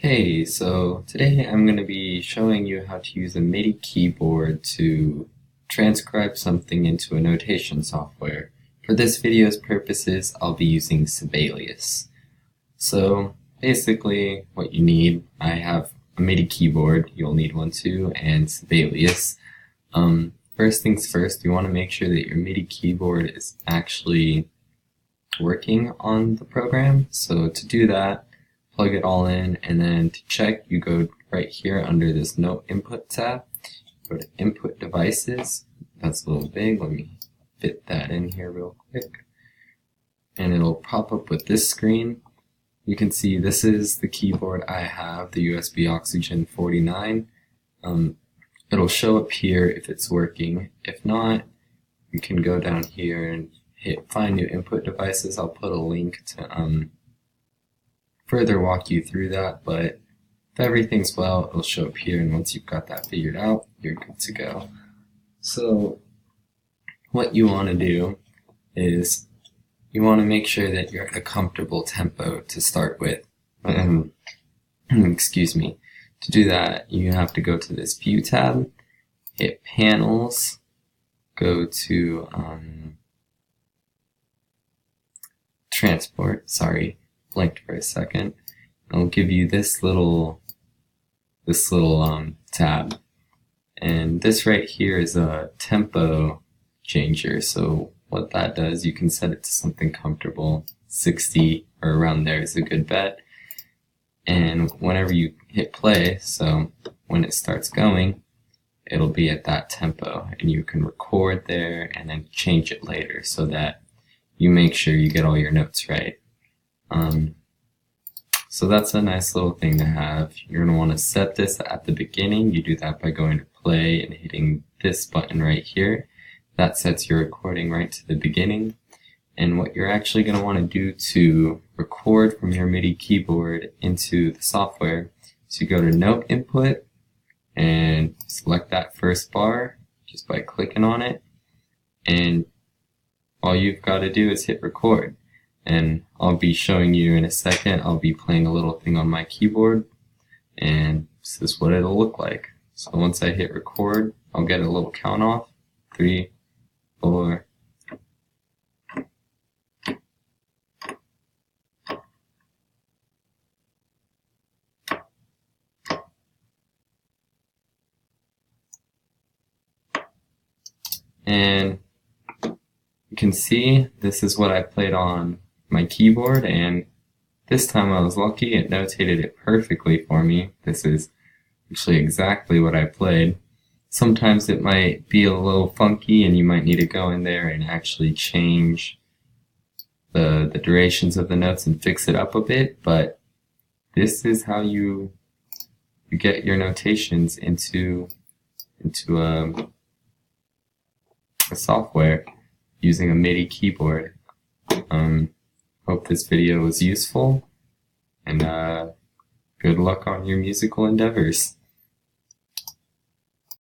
Hey, so today I'm going to be showing you how to use a MIDI keyboard to transcribe something into a notation software. For this video's purposes, I'll be using Sibelius. So basically what you need, I have a MIDI keyboard, you'll need one too, and Sibelius. First things first, you want to make sure that your MIDI keyboard is actually working on the program. So to do that, plug it all in, and then to check, you go right here under this Note Input tab, go to Input Devices. That's a little big, let me fit that in here real quick. And it'll pop up with this screen. You can see this is the keyboard I have, the USB Oxygen 49. It'll show up here if it's working. If not, you can go down here and hit Find New Input Devices. I'll put a link to further walk you through that, but if everything's well, it'll show up here, and once you've got that figured out, you're good to go. So what you want to do is you want to make sure that you're at a comfortable tempo to start with. Excuse me. To do that, you have to go to this View tab, hit Panels, go to Transport, blanked for a second. It'll give you this little tab, and this right here is a tempo changer. So what that does, you can set it to something comfortable. 60 or around there is a good bet. And whenever you hit play, so when it starts going, it'll be at that tempo, and you can record there and then change it later so that you make sure you get all your notes right. So that's a nice little thing to have. You're going to want to set this at the beginning. You do that by going to play and hitting this button right here. That sets your recording right to the beginning. And what you're actually going to want to do to record from your MIDI keyboard into the software is you go to Note Input and select that first bar just by clicking on it. And all you've got to do is hit record. And I'll be showing you in a second. I'll be playing a little thing on my keyboard, and this is what it'll look like. So once I hit record, I'll get a little count off. 3, 4. And you can see this is what I played on my keyboard, and this time I was lucky. It notated it perfectly for me. This is actually exactly what I played. Sometimes it might be a little funky, and you might need to go in there and actually change the durations of the notes and fix it up a bit, but this is how you get your notations into a software using a MIDI keyboard. Hope this video was useful, and good luck on your musical endeavors.